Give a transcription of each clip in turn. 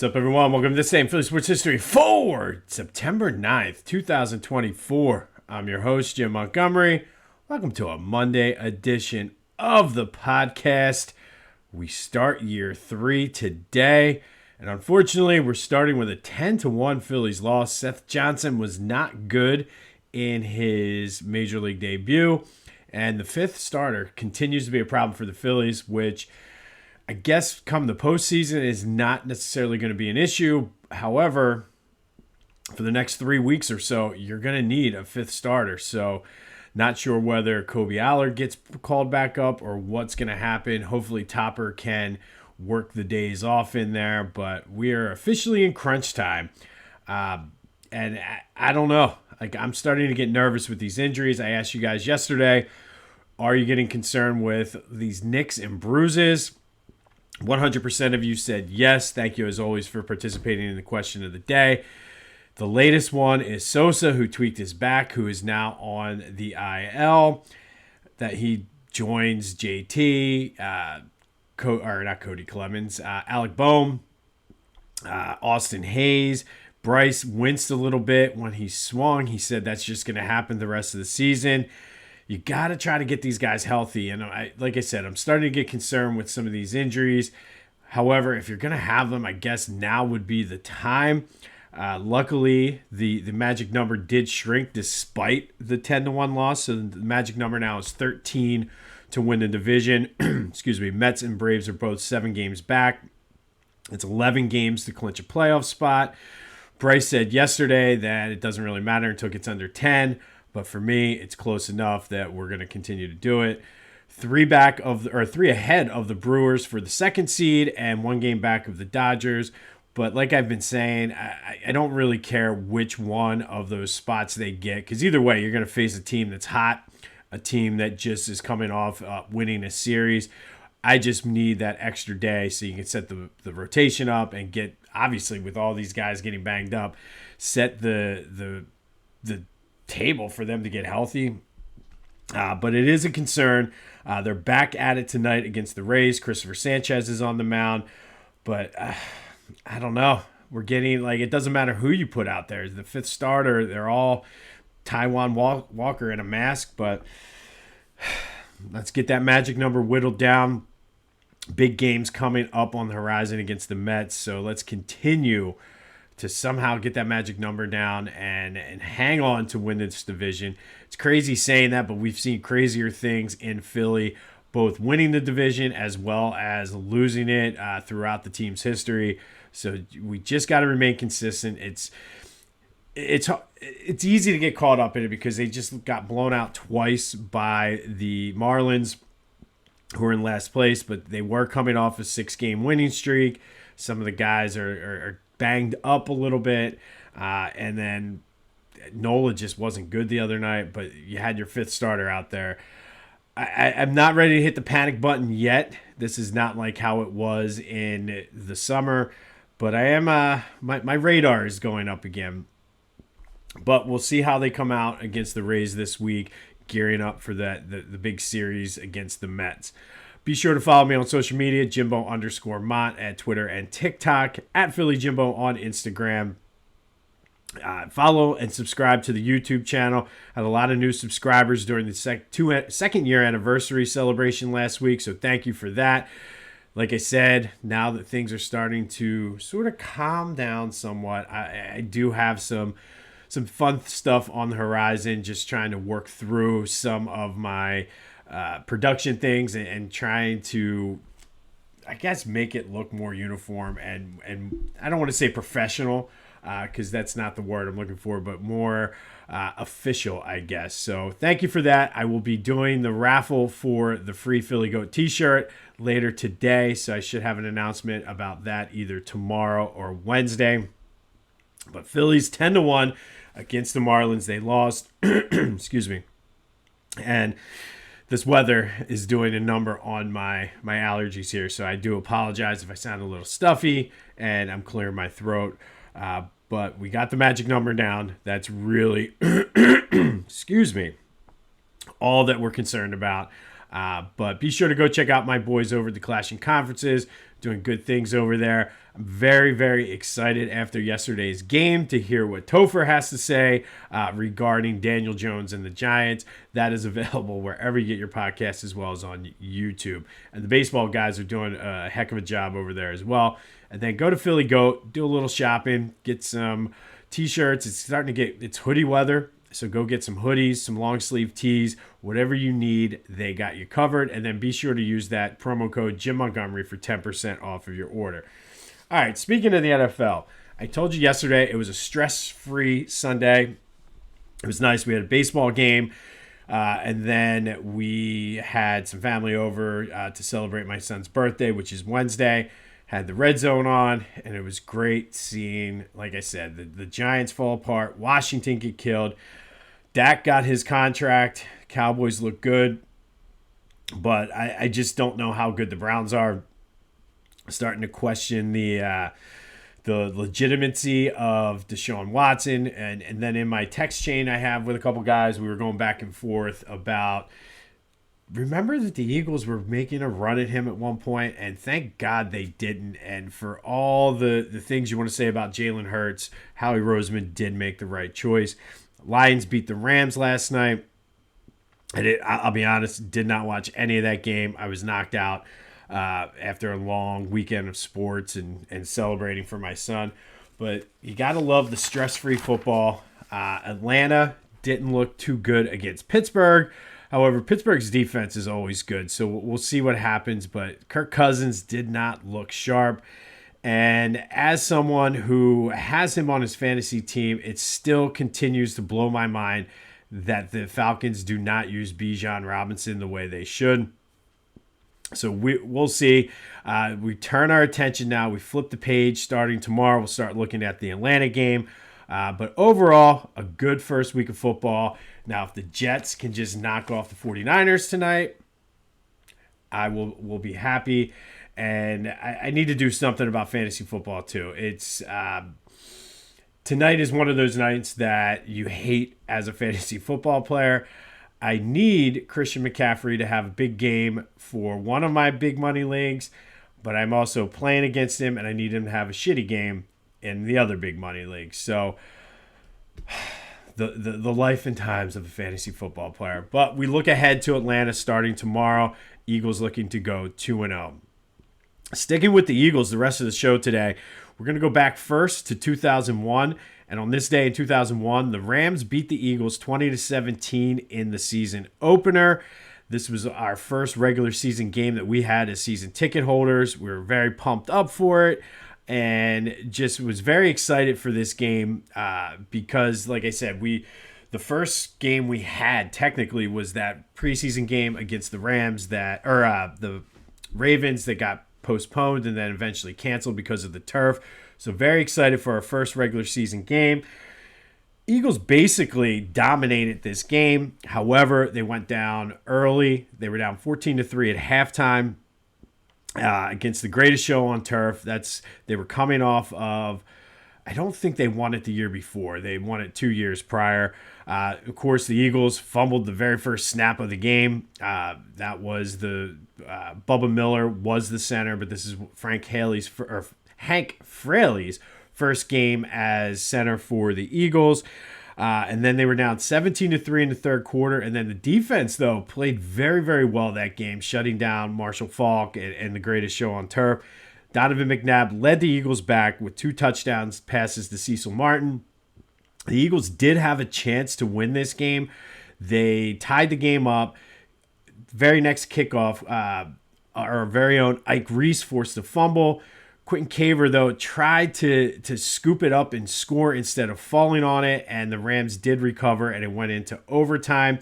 What's up, everyone? Welcome to the same Philly Sports History for September 9th, 2024. I'm your host, Jim Montgomery. Welcome to a Monday edition of the podcast. We start year 3 today, and unfortunately, we're starting with a 10-1 Phillies loss. Seth Johnson was not good in his Major League debut, and the fifth starter continues to be a problem for the Phillies, which I guess come the postseason is not necessarily going to be an issue. However, for the next 3 weeks or so, you're going to need a fifth starter. So not sure whether Kobe Allard gets called back up or what's going to happen. Hopefully Topper can work the days off in there, but we are officially in crunch time. And I don't know. I'm starting to get nervous with these injuries. I asked you guys yesterday, are you getting concerned with these nicks and bruises? 100% of you said yes. Thank you, as always, for participating in the question of the day. The latest one is Sosa, who tweaked his back, who is now on the IL, that he joins JT, not Cody Clemens, Alec Boehm, Austin Hayes. Bryce winced a little bit when he swung. He said that's just going to happen the rest of the season. You got to try to get these guys healthy. And like I said, I'm starting to get concerned with some of these injuries. However, if you're going to have them, I guess now would be the time. Luckily, the magic number did shrink despite the 10-1 loss. So the magic number now is 13 to win the division. Excuse me. Mets and Braves are both 7 games back. It's 11 games to clinch a playoff spot. Bryce said yesterday that it doesn't really matter until it gets under 10. But for me, it's close enough that we're going to continue to do it. 3 ahead of the Brewers for the second seed and 1 game back of the Dodgers. But like I've been saying, I don't really care which one of those spots they get, because either way, you're going to face a team that's hot, a team that just is coming off winning a series. I just need that extra day so you can set the rotation up and get, obviously, with all these guys getting banged up, set the table for them to get healthy. But it is a concern. They're back at it tonight against the Rays. Christopher Sanchez is on the mound. But I don't know. We're getting, it doesn't matter who you put out there. The fifth starter, they're all Taiwan Walker in a mask. But let's get that magic number whittled down. Big games coming up on the horizon against the Mets. So let's continue to somehow get that magic number down and hang on to win this division. It's crazy saying that, but we've seen crazier things in Philly, both winning the division as well as losing it throughout the team's history. So we just got to remain consistent. It's easy to get caught up in it because they just got blown out twice by the Marlins, who are in last place, but they were coming off a 6-game winning streak. Some of the guys are banged up a little bit, and then Nola just wasn't good the other night, but you had your fifth starter out there. I'm not ready to hit the panic button yet. This is not like how it was in the summer, but I am my radar is going up again. But we'll see how they come out against the Rays this week, gearing up for the big series against the Mets. Be sure to follow me on social media, Jimbo_Mont at Twitter and TikTok, at Philly Jimbo on Instagram. Follow and subscribe to the YouTube channel. I had a lot of new subscribers during the second year anniversary celebration last week, so thank you for that. Like I said, now that things are starting to sort of calm down somewhat, I do have some fun stuff on the horizon, just trying to work through some of my production things and trying to, I guess, make it look more uniform and I don't want to say professional because that's not the word I'm looking for, but more official, I guess. So thank you for that. I will be doing the raffle for the free Philly Goat t-shirt later today, so I should have an announcement about that either tomorrow or Wednesday. But Phillies 10-1 against the Marlins. They lost. Excuse me. And this weather is doing a number on my allergies here, so I do apologize if I sound a little stuffy and I'm clearing my throat. But we got the magic number down. That's really, excuse me, all that we're concerned about. But be sure to go check out my boys over at the Clashing Conferences, doing good things over there. I'm very, very excited after yesterday's game to hear what Topher has to say regarding Daniel Jones and the Giants. That is available wherever you get your podcasts, as well as on YouTube. And the baseball guys are doing a heck of a job over there as well. And then go to Philly Goat, do a little shopping, get some t-shirts. It's starting to it's hoodie weather. So go get some hoodies, some long sleeve tees, whatever you need, they got you covered. And then be sure to use that promo code Jim Montgomery for 10% off of your order. All right, speaking of the NFL, I told you yesterday it was a stress-free Sunday. It was nice. We had a baseball game, and then we had some family over to celebrate my son's birthday, which is Wednesday. Had the Red Zone on, and it was great seeing, like I said, the Giants fall apart, Washington get killed. Dak got his contract. Cowboys look good, but I just don't know how good the Browns are. Starting to question the legitimacy of Deshaun Watson. And then in my text chain I have with a couple guys, we were going back and forth about, remember that the Eagles were making a run at him at one point, and thank God they didn't. And for all the things you want to say about Jalen Hurts, Howie Roseman did make the right choice. Lions beat the Rams last night. I'll be honest, did not watch any of that game. I was knocked out after a long weekend of sports and celebrating for my son. But you got to love the stress-free football. Atlanta didn't look too good against Pittsburgh. However, Pittsburgh's defense is always good, so we'll see what happens. But Kirk Cousins did not look sharp. And as someone who has him on his fantasy team, it still continues to blow my mind that the Falcons do not use Bijan Robinson the way they should. So we'll see. We turn our attention now. We flip the page starting tomorrow. We'll start looking at the Atlanta game. But overall, a good first week of football. Now, if the Jets can just knock off the 49ers tonight, I will be happy. And I need to do something about fantasy football too. It's tonight is one of those nights that you hate as a fantasy football player. I need Christian McCaffrey to have a big game for one of my big money leagues, but I'm also playing against him, and I need him to have a shitty game in the other big money league. So the life and times of a fantasy football player. But we look ahead to Atlanta starting tomorrow. Eagles looking to go 2-0. Sticking with the Eagles the rest of the show today, we're going to go back first to 2001. And on this day in 2001, the Rams beat the Eagles 20-17 in the season opener. This was our first regular season game that we had as season ticket holders. We were very pumped up for it and just was very excited for this game because, like I said, the first game we had technically was that preseason game against the the Ravens that got postponed and then eventually canceled because of the turf. So very excited for our first regular season game. Eagles basically dominated this game. However, they went down early. They were down 14-3 at halftime against the greatest show on turf. They were coming off of, I don't think they won it the year before. They won it 2 years prior. Of course, the Eagles fumbled the very first snap of the game. That was Bubba Miller was the center, but this is Hank Fraley's first game as center for the Eagles. And then they were down 17-3 in the third quarter. And then the defense, though, played very, very well that game, shutting down Marshall Faulk and the greatest show on turf. Donovan McNabb led the Eagles back with 2 touchdowns passes to Cecil Martin. The Eagles did have a chance to win this game. They tied the game up. Very next kickoff, our very own Ike Reese forced a fumble. Quentin Caver, though, tried to scoop it up and score instead of falling on it, and the Rams did recover, and it went into overtime.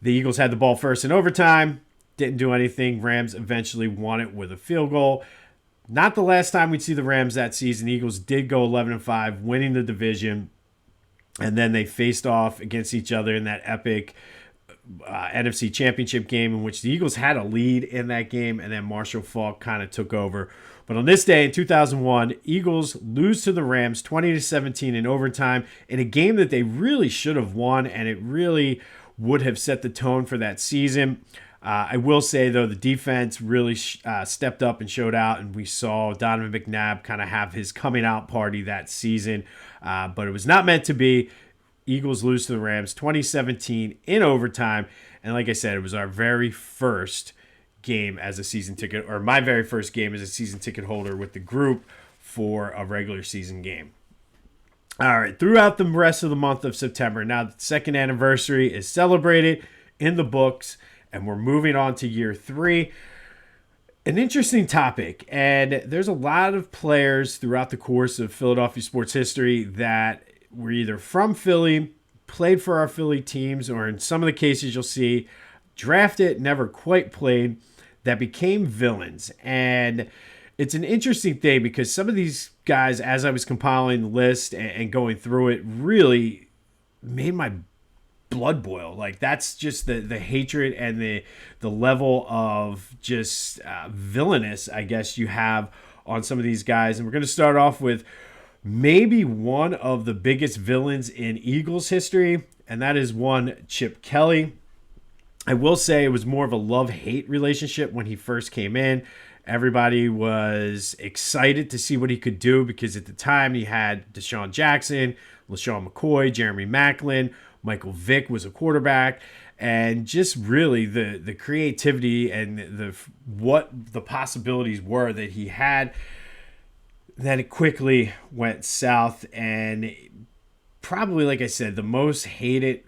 The Eagles had the ball first in overtime, didn't do anything. Rams eventually won it with a field goal. Not the last time we'd see the Rams that season. The Eagles did go 11-5, winning the division, and then they faced off against each other in that epic NFC Championship game in which the Eagles had a lead in that game, and then Marshall Faulk kind of took over. But on this day in 2001, Eagles lose to the Rams 20-17 in overtime in a game that they really should have won, and it really would have set the tone for that season. I will say, though, the defense really stepped up and showed out, and we saw Donovan McNabb kind of have his coming out party that season. But it was not meant to be. Eagles lose to the Rams 2017 in overtime. And like I said, it was our very first game as a season ticket, or my very first game as a season ticket holder with the group for a regular season game. All right, throughout the rest of the month of September, now the second anniversary is celebrated in the books, and we're moving on to year 3. An interesting topic, and there's a lot of players throughout the course of Philadelphia sports history that were either from Philly, played for our Philly teams, or in some of the cases you'll see drafted, never quite played, that became villains. And it's an interesting thing because some of these guys, as I was compiling the list and going through it, really made my blood boil. Like, that's just the hatred and the level of just villainous, I guess, you have on some of these guys. And we're going to start off with maybe one of the biggest villains in Eagles history, and that is one Chip Kelly. I will say it was more of a love-hate relationship when he first came in. Everybody was excited to see what he could do because at the time he had Desean Jackson, LeSean McCoy, Jeremy Maclin, Michael Vick was a quarterback, and just really the creativity and what the possibilities were that he had. Then it quickly went south, and probably, like I said, the most hated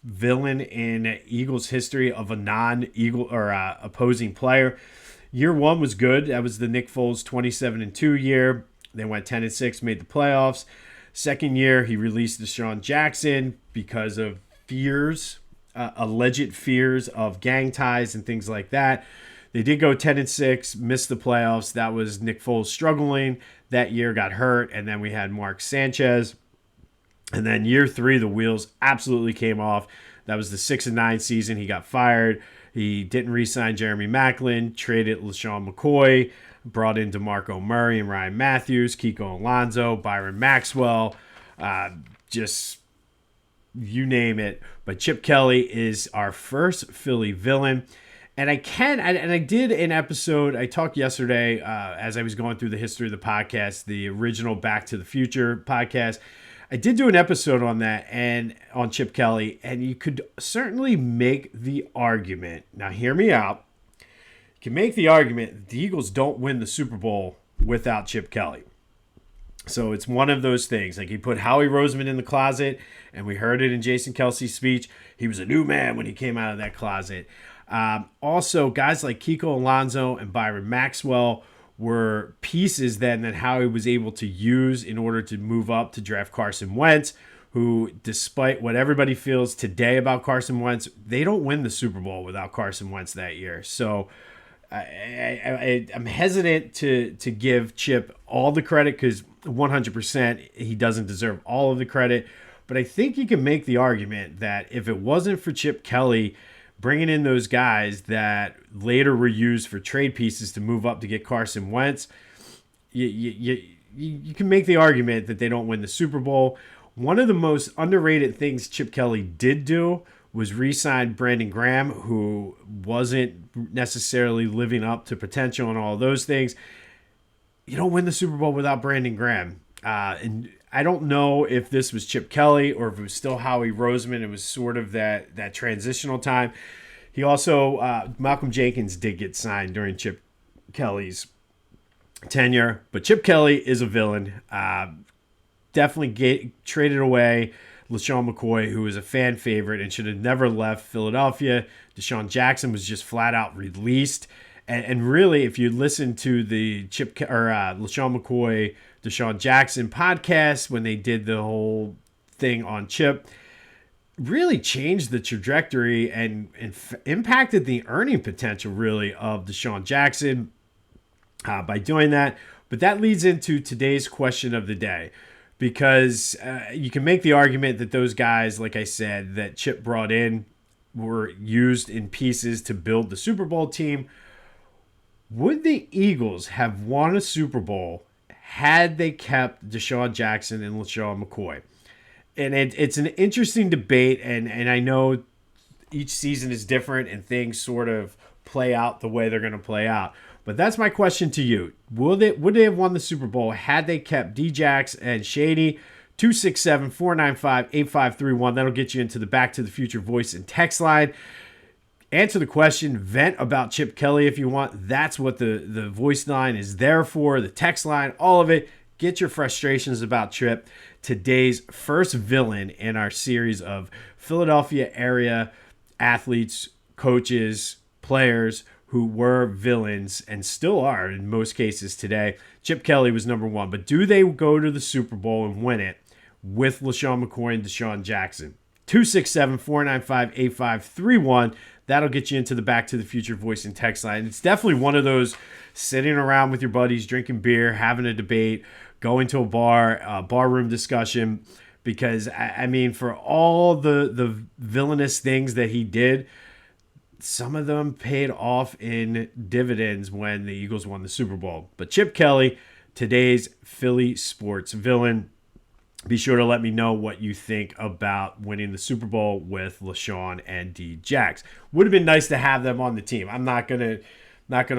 villain in Eagles history of a non-Eagle or opposing player. Year 1 was good. That was the Nick Foles 27-2 year. They went 10-6, made the playoffs. Second year, he released Desean Jackson because of fears, alleged fears of gang ties and things like that. They did go 10-6, missed the playoffs. That was Nick Foles struggling that year, got hurt, and then we had Mark Sanchez. And then year 3, the wheels absolutely came off. That was the 6-9 season. He got fired. He didn't re-sign Jeremy Maclin, traded LeSean McCoy, brought in DeMarco Murray and Ryan Matthews, Kiko Alonso, Byron Maxwell, just you name it. But Chip Kelly is our first Philly villain. And I did an episode, I talked yesterday as I was going through the history of the podcast, the original Back to the Future podcast. I did do an episode on that and on Chip Kelly, and you could certainly make the argument. Now, hear me out. You can make the argument that the Eagles don't win the Super Bowl without Chip Kelly. So it's one of those things. Like, he put Howie Roseman in the closet, and we heard it in Jason Kelsey's speech. He was a new man when he came out of that closet. Also, guys like Kiko Alonso and Byron Maxwell were pieces then that Howie was able to use in order to move up to draft Carson Wentz, who, despite what everybody feels today about Carson Wentz, they don't win the Super Bowl without Carson Wentz that year. So I'm hesitant to give Chip all the credit because 100% he doesn't deserve all of the credit. But I think you can make the argument that if it wasn't for Chip Kelly bringing in those guys that later were used for trade pieces to move up to get Carson Wentz, you can make the argument that they don't win the Super Bowl. One of the most underrated things Chip Kelly did do was re-sign Brandon Graham, who wasn't necessarily living up to potential and all those things. You don't win the Super Bowl without Brandon Graham. And I don't know if this was Chip Kelly or if it was still Howie Roseman. It was sort of that transitional time. He also, Malcolm Jenkins did get signed during Chip Kelly's tenure. But Chip Kelly is a villain. Definitely traded away LeSean McCoy, who was a fan favorite and should have never left Philadelphia. Desean Jackson was just flat out released. And really, if you listen to the LeSean McCoy, Desean Jackson podcast when they did the whole thing on Chip, really changed the trajectory and impacted the earning potential, really, of Desean Jackson by doing that. But that leads into today's question of the day, because you can make the argument that those guys, like I said, that Chip brought in were used in pieces to build the Super Bowl team. Would the Eagles have won a Super Bowl had they kept Desean Jackson and LeSean McCoy? And it's an interesting debate, and I know each season is different and things sort of play out the way they're going to play out. But that's my question to you. Would they have won the Super Bowl had they kept D-Jax and Shady? 267-495-8531. That'll get you into the Back to the Future voice and text line. Answer the question. Vent about Chip Kelly if you want. That's what the voice line is there for. The text line, all of it. Get your frustrations about Chip. Today's first villain in our series of Philadelphia area athletes, coaches, players who were villains and still are in most cases today. Chip Kelly was number one. But do they go to the Super Bowl and win it with Lesean McCoy and Desean Jackson? 267-495-8531. That'll get you into the Back to the Future voice and text line. It's definitely one of those sitting around with your buddies, drinking beer, having a debate, going to a barroom discussion. Because, I mean, for all the villainous things that he did, some of them paid off in dividends when the Eagles won the Super Bowl. But Chip Kelly, today's Philly sports villain. Be sure to let me know what you think about winning the Super Bowl with Lesean and D-Jax. Would have been nice to have them on the team. I'm not gonna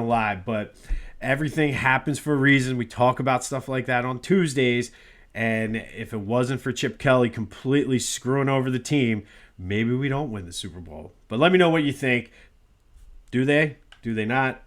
lie, but everything happens for a reason. We talk about stuff like that on Tuesdays, and if it wasn't for Chip Kelly completely screwing over the team, maybe we don't win the Super Bowl. But let me know what you think. Do they? Do they not?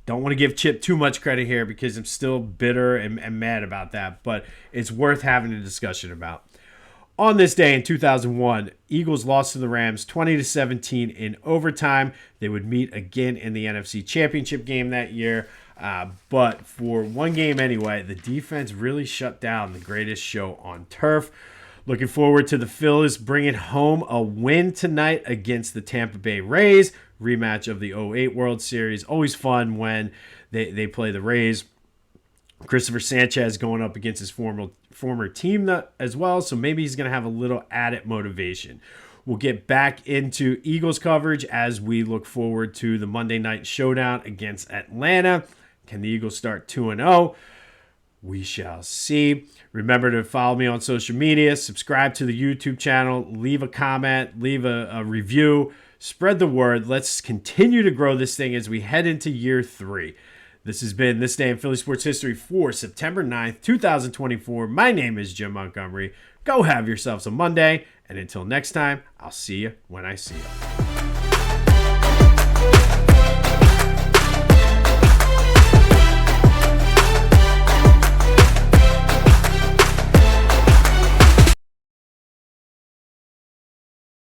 Don't want to give Chip too much credit here because I'm still bitter and mad about that, but it's worth having a discussion about. On this day in 2001, Eagles lost to the Rams 20-17 in overtime. They would meet again in the NFC Championship game that year, but for one game anyway, the defense really shut down the greatest show on turf. Looking forward to the Phillies bringing home a win tonight against the Tampa Bay Rays. Rematch of the '08 World Series. Always fun when they play the Rays. Christopher Sanchez going up against his former team as well, so maybe he's going to have a little added motivation. We'll get back into Eagles coverage as we look forward to the Monday night showdown against Atlanta. Can the Eagles start 2-0? We shall see. Remember to follow me on social media, subscribe to the YouTube channel, leave a comment, leave a review. Spread the word. Let's continue to grow this thing as we head into year 3. This has been This Day in Philly Sports History for September 9th, 2024. My name is Jim Montgomery. Go have yourselves a Monday. And until next time, I'll see you when I see you.